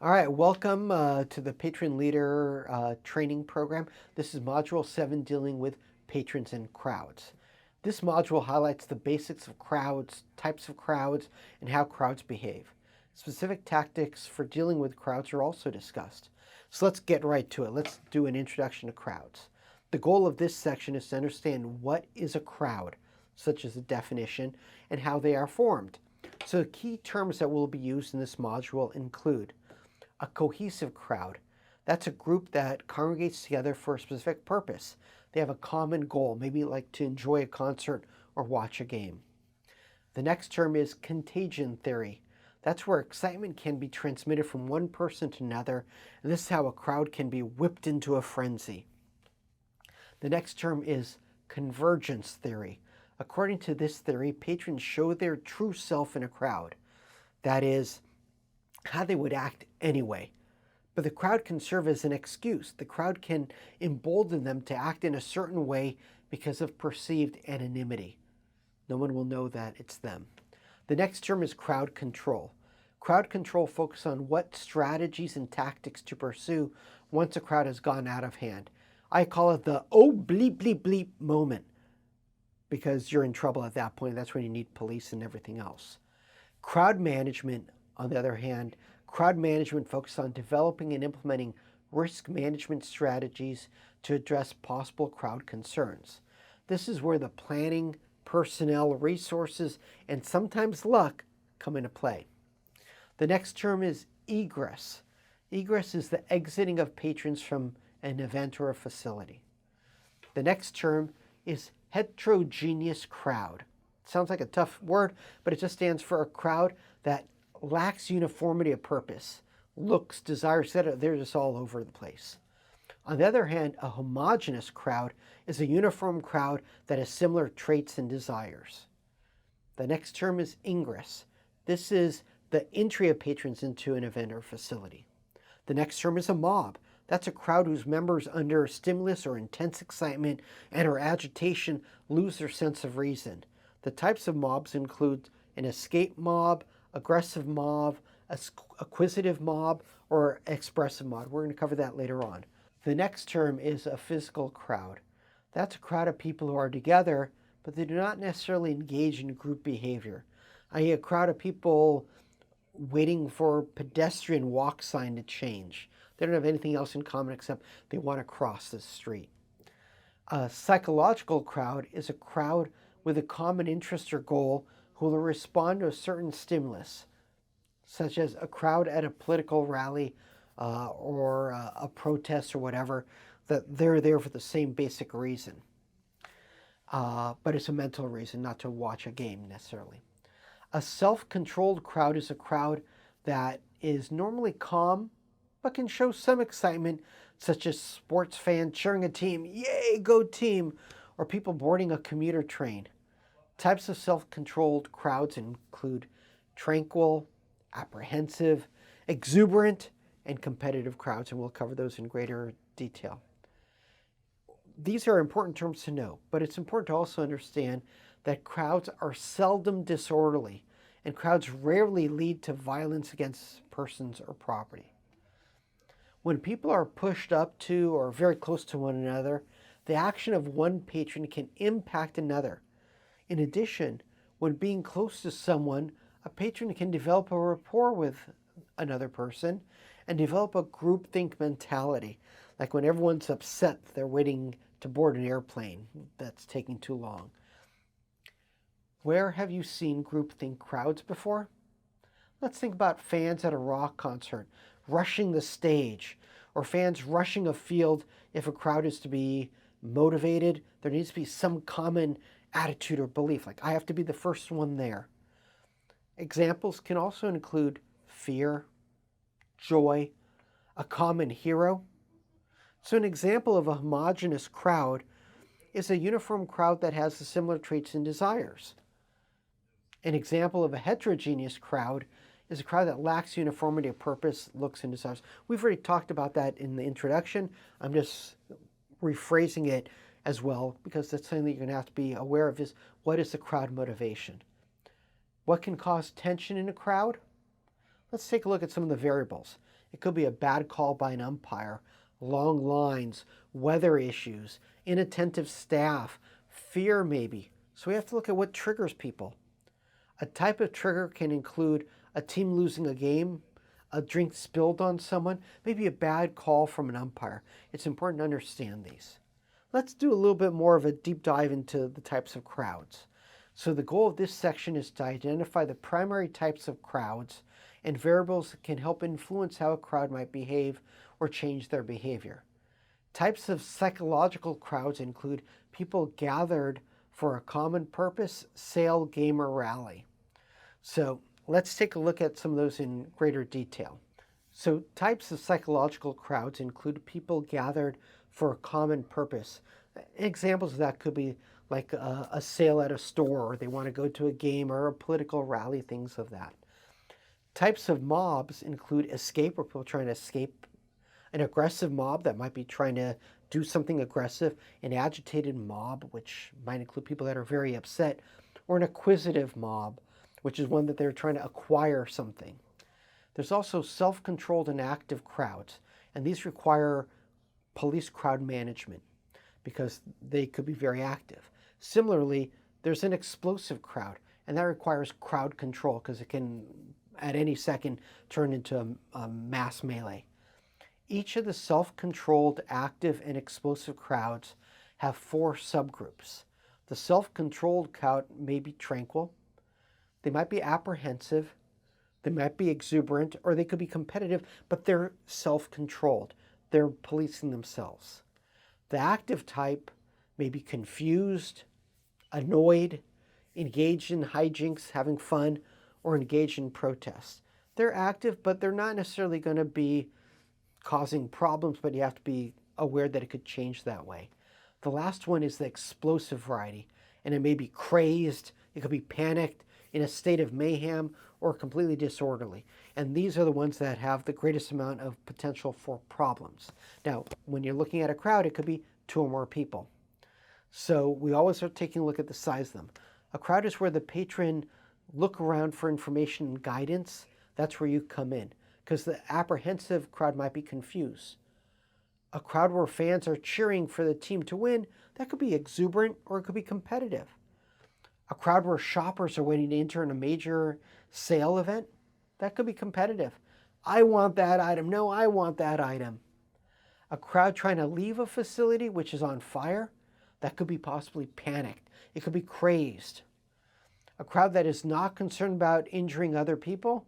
All right, welcome to the Patron Leader training program. This is Module 7 dealing with patrons and crowds. This module highlights the basics of crowds, types of crowds, and how crowds behave. Specific tactics for dealing with crowds are also discussed. So let's get right to it. Let's do an introduction to crowds. The goal of this section is to understand what is a crowd, such as a definition, and how they are formed. So key terms that will be used in this module include a cohesive crowd. That's a group that congregates together for a specific purpose. They have a common goal, maybe like to enjoy a concert or watch a game. The next term is contagion theory. That's where excitement can be transmitted from one person to another, and this is how a crowd can be whipped into a frenzy. The next term is convergence theory. According to this theory, patrons show their true self in a crowd. That is, how they would act anyway. But the crowd can serve as an excuse. The crowd can embolden them to act in a certain way because of perceived anonymity. No one will know that it's them. The next term is crowd control. Crowd control focuses on what strategies and tactics to pursue once a crowd has gone out of hand. I call it the oh bleep bleep bleep moment because you're in trouble at that point. That's when you need police and everything else. Crowd management, on the other hand, crowd management focuses on developing and implementing risk management strategies to address possible crowd concerns. This is where the planning, personnel, resources, and sometimes luck come into play. The next term is egress. Egress is the exiting of patrons from an event or a facility. The next term is heterogeneous crowd. Sounds like a tough word, but it just stands for a crowd that lacks uniformity of purpose, looks, desires, etc. They're just all over the place. On the other hand, a homogeneous crowd is a uniform crowd that has similar traits and desires. The next term is ingress. This is the entry of patrons into an event or facility. The next term is a mob. That's a crowd whose members, under stimulus or intense excitement and or agitation, lose their sense of reason. The types of mobs include an escape mob, aggressive mob, acquisitive mob, or expressive mob. We're going to cover that later on. The next term is a physical crowd. That's a crowd of people who are together, but they do not necessarily engage in group behavior, i.e. a crowd of people waiting for a pedestrian walk sign to change. They don't have anything else in common except they want to cross the street. A psychological crowd is a crowd with a common interest or goal who will respond to a certain stimulus, such as a crowd at a political rally or a protest or whatever, that they're there for the same basic reason. But it's a mental reason, not to watch a game necessarily. A self-controlled crowd is a crowd that is normally calm, but can show some excitement, such as sports fans cheering a team, yay, go team, or people boarding a commuter train. Types of self-controlled crowds include tranquil, apprehensive, exuberant, and competitive crowds, and we'll cover those in greater detail. These are important terms to know, but it's important to also understand that crowds are seldom disorderly, and crowds rarely lead to violence against persons or property. When people are pushed up to or very close to one another, the action of one patron can impact another. In addition, when being close to someone, a patron can develop a rapport with another person and develop a groupthink mentality. Like when everyone's upset, they're waiting to board an airplane that's taking too long. Where have you seen groupthink crowds before? Let's think about fans at a rock concert rushing the stage, or fans rushing a field. If a crowd is to be motivated, there needs to be some common attitude or belief, like I have to be the first one there. Examples can also include fear, joy, a common hero. So an example of a homogeneous crowd is a uniform crowd that has the similar traits and desires. An example of a heterogeneous crowd is a crowd that lacks uniformity of purpose, looks, and desires. We've already talked about that in the introduction. I'm just rephrasing it as well because that's something that you're going to have to be aware of is what is the crowd motivation? What can cause tension in a crowd? Let's take a look at some of the variables. It could be a bad call by an umpire, long lines, weather issues, inattentive staff, fear maybe. So we have to look at what triggers people. A type of trigger can include a team losing a game, a drink spilled on someone, maybe a bad call from an umpire. It's important to understand these. Let's do a little bit more of a deep dive into the types of crowds. So the goal of this section is to identify the primary types of crowds and variables that can help influence how a crowd might behave or change their behavior. Types of psychological crowds include people gathered for a common purpose, sale, game, or rally. So let's take a look at some of those in greater detail. So types of psychological crowds include people gathered for a common purpose. Examples of that could be like a sale at a store, or they want to go to a game or a political rally, things of that. Types of mobs include escape, where people trying to escape, an aggressive mob that might be trying to do something aggressive, an agitated mob, which might include people that are very upset, or an acquisitive mob, which is one that they're trying to acquire something. There's also self-controlled and active crowds, and these require police crowd management because they could be very active. Similarly, there's an explosive crowd, and that requires crowd control because it can, at any second, turn into a mass melee. Each of the self-controlled, active, and explosive crowds have 4 subgroups. The self-controlled crowd may be tranquil, they might be apprehensive, they might be exuberant, or they could be competitive, but they're self-controlled. They're policing themselves. The active type may be confused, annoyed, engaged in hijinks, having fun, or engaged in protests. They're active, but they're not necessarily going to be causing problems, but you have to be aware that it could change that way. The last one is the explosive variety, and it may be crazed, it could be panicked, in a state of mayhem, or completely disorderly. And these are the ones that have the greatest amount of potential for problems. Now, when you're looking at a crowd, it could be 2 or more people. So we always are taking a look at the size of them. A crowd is where the patron look around for information and guidance. That's where you come in, because the apprehensive crowd might be confused. A crowd where fans are cheering for the team to win, that could be exuberant or it could be competitive. A crowd where shoppers are waiting to enter in a major sale event, that could be competitive. I want that item. No, I want that item. A crowd trying to leave a facility which is on fire, that could be possibly panicked. It could be crazed. A crowd that is not concerned about injuring other people,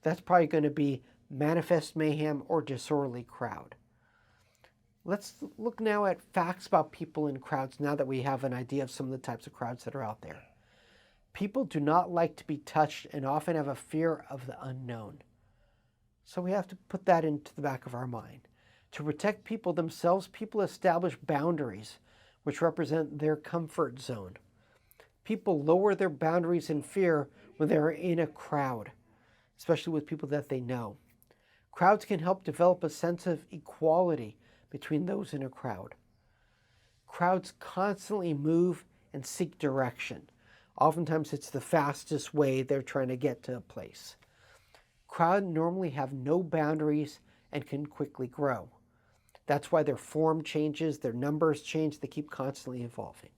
that's probably going to be manifest mayhem or disorderly crowd. Let's look now at facts about people in crowds now that we have an idea of some of the types of crowds that are out there. People do not like to be touched and often have a fear of the unknown. So we have to put that into the back of our mind. To protect people themselves, people establish boundaries, which represent their comfort zone. People lower their boundaries in fear when they're in a crowd, especially with people that they know. Crowds can help develop a sense of equality between those in a crowd. Crowds constantly move and seek direction. Oftentimes it's the fastest way they're trying to get to a place. Crowds normally have no boundaries and can quickly grow. That's why their form changes, their numbers change, they keep constantly evolving.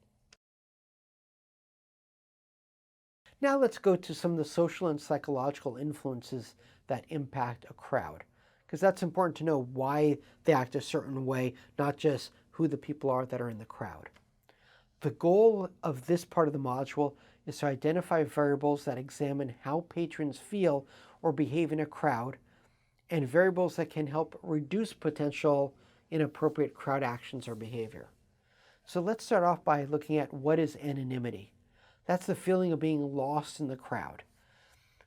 Now let's go to some of the social and psychological influences that impact a crowd, because that's important to know why they act a certain way, not just who the people are that are in the crowd. The goal of this part of the module is to identify variables that examine how patrons feel or behave in a crowd, and variables that can help reduce potential inappropriate crowd actions or behavior. So let's start off by looking at what is anonymity. That's the feeling of being lost in the crowd.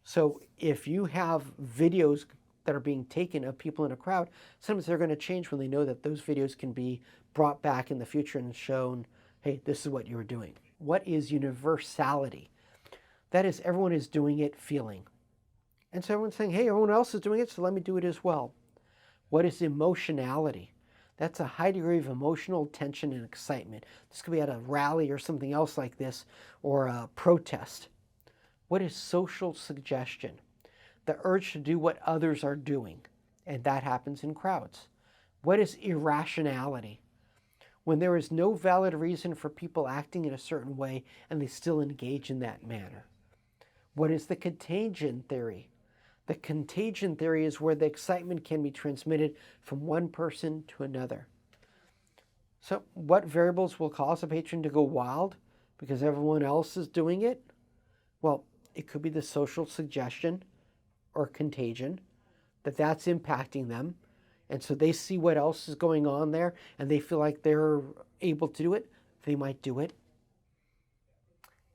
So if you have videos that are being taken of people in a crowd, sometimes they're going to change when they know that those videos can be brought back in the future and shown, hey, this is what you were doing. What is universality? That is, everyone is doing it feeling. And so everyone's saying, hey, everyone else is doing it, so let me do it as well. What is emotionality? That's a high degree of emotional tension and excitement. This could be at a rally or something else like this, or a protest. What is social suggestion? The urge to do what others are doing. and that happens in crowds. What is irrationality? When there is no valid reason for people acting in a certain way and they still engage in that manner. What is the contagion theory? The contagion theory is where the excitement can be transmitted from one person to another. So what variables will cause a patron to go wild because everyone else is doing it? Well, it could be the social suggestion or contagion that's impacting them. And so they see what else is going on there and they feel like they're able to do it. They might do it.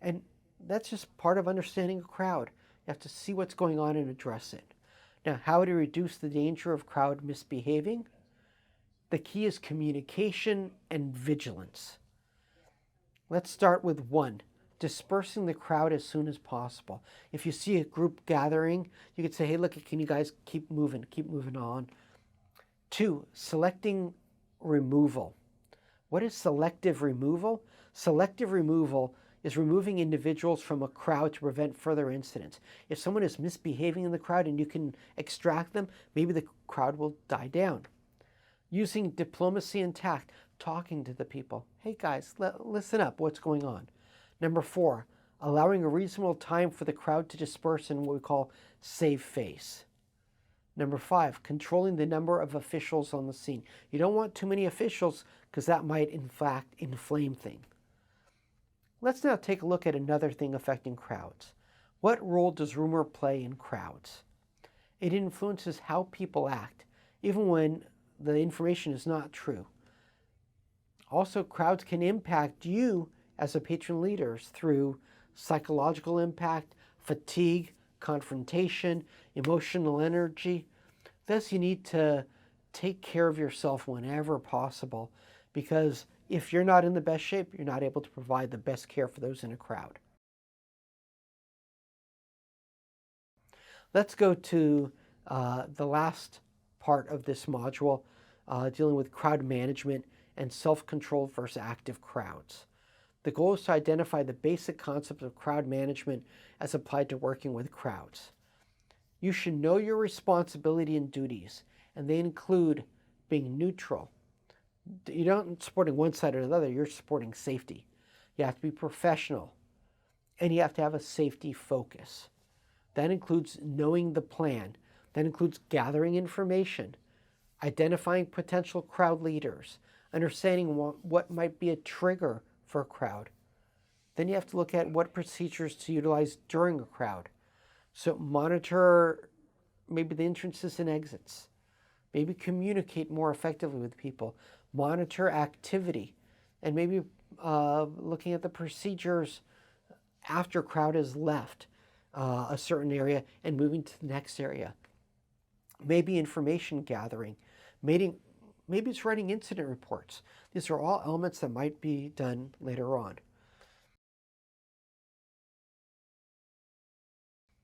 And that's just part of understanding a crowd. You have to see what's going on and address it. Now, how to reduce the danger of crowd misbehaving? The key is communication and vigilance. Let's start with 1, dispersing the crowd as soon as possible. If you see a group gathering, you could say, hey, look, can you guys keep moving on? 2, selecting removal. What is selective removal? Selective removal is removing individuals from a crowd to prevent further incidents. If someone is misbehaving in the crowd and you can extract them, maybe the crowd will die down. Using diplomacy and tact, talking to the people. Hey guys, listen up, what's going on? Number 4, allowing a reasonable time for the crowd to disperse in what we call save face. Number 5, controlling the number of officials on the scene. You don't want too many officials because that might, in fact, inflame things. Let's now take a look at another thing affecting crowds. What role does rumor play in crowds? It influences how people act, even when the information is not true. Also, crowds can impact you as a patron leader through psychological impact, fatigue, confrontation, emotional energy. Thus, you need to take care of yourself whenever possible, because if you're not in the best shape, you're not able to provide the best care for those in a crowd. Let's go to the last part of this module, dealing with crowd management and self-control versus active crowds. The goal is to identify the basic concept of crowd management as applied to working with crowds. You should know your responsibility and duties, and they include being neutral. You're not supporting one side or the other, you're supporting safety. You have to be professional, and you have to have a safety focus. That includes knowing the plan. That includes gathering information, identifying potential crowd leaders, understanding what might be a trigger for a crowd. Then you have to look at what procedures to utilize during a crowd. So monitor maybe the entrances and exits. Maybe communicate more effectively with people. Monitor activity. And maybe looking at the procedures after crowd has left a certain area and moving to the next area. Maybe information gathering. Maybe it's writing incident reports. These are all elements that might be done later on.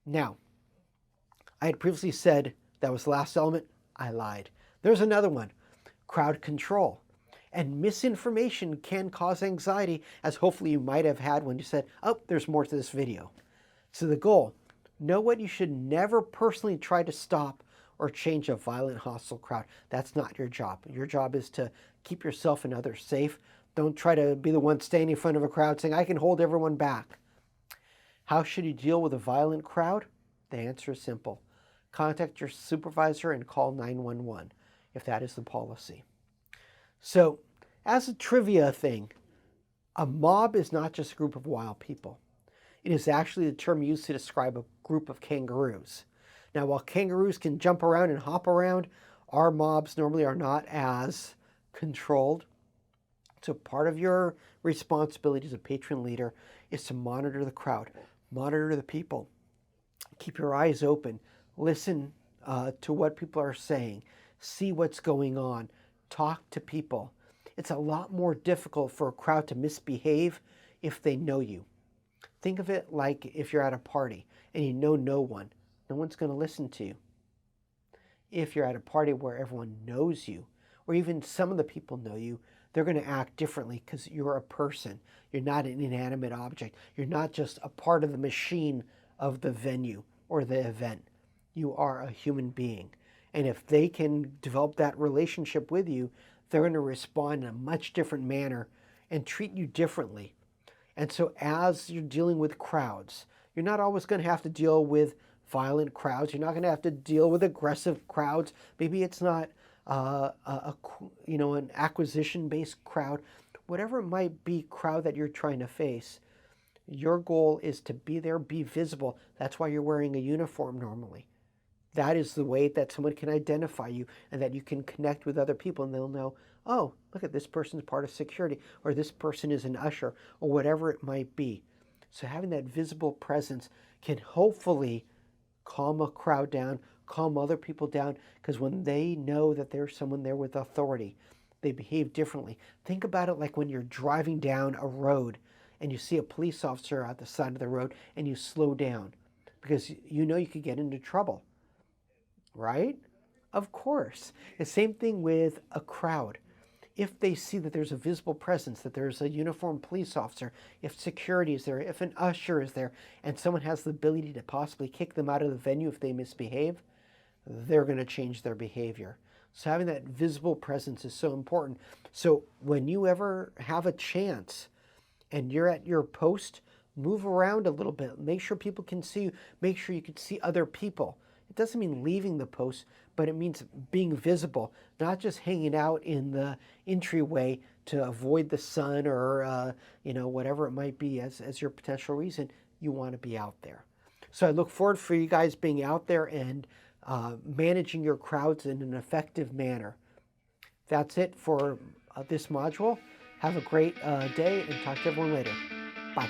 Now, I had previously said that was the last element. I lied. There's another one, crowd control. And misinformation can cause anxiety, as hopefully you might have had when you said, oh, there's more to this video. So the goal, know what you should never personally try to stop or change a violent, hostile crowd. That's not your job. Your job is to keep yourself and others safe. Don't try to be the one standing in front of a crowd saying, I can hold everyone back. How should you deal with a violent crowd? The answer is simple. Contact your supervisor and call 911 if that is the policy. So, as a trivia thing, a mob is not just a group of wild people. It is actually the term used to describe a group of kangaroos. Now, while kangaroos can jump around and hop around, our mobs normally are not as controlled. So part of your responsibility as a patron leader is to monitor the crowd, monitor the people, keep your eyes open, listen to what people are saying, see what's going on, talk to people. It's a lot more difficult for a crowd to misbehave if they know you. Think of it like if you're at a party and you know no one. No one's going to listen to you. If you're at a party where everyone knows you, or even some of the people know you, they're going to act differently because you're a person. You're not an inanimate object. You're not just a part of the machine of the venue or the event. You are a human being. And if they can develop that relationship with you, they're going to respond in a much different manner and treat you differently. And so as you're dealing with crowds, you're not always going to have to deal with violent crowds. You're not going to have to deal with aggressive crowds. Maybe it's not an acquisition-based crowd. Whatever it might be crowd that you're trying to face, your goal is to be there, be visible. That's why you're wearing a uniform normally. That is the way that someone can identify you and that you can connect with other people and they'll know, oh, look at this person's part of security, or this person is an usher, or whatever it might be. So having that visible presence can hopefully calm a crowd down, calm other people down, because when they know that there's someone there with authority, they behave differently. Think about it like when you're driving down a road and you see a police officer at the side of the road and you slow down because you know you could get into trouble, right? Of course. The same thing with a crowd. If they see that there's a visible presence, that there's a uniformed police officer, if security is there, if an usher is there, and someone has the ability to possibly kick them out of the venue if they misbehave, they're going to change their behavior. So having that visible presence is so important. So when you ever have a chance and you're at your post, move around a little bit. Make sure people can see you. Make sure you can see other people. It doesn't mean leaving the post, but it means being visible, not just hanging out in the entryway to avoid the sun or whatever it might be as your potential reason. You want to be out there. So I look forward for you guys being out there and managing your crowds in an effective manner. That's it for this module. Have a great day and talk to everyone later. Bye.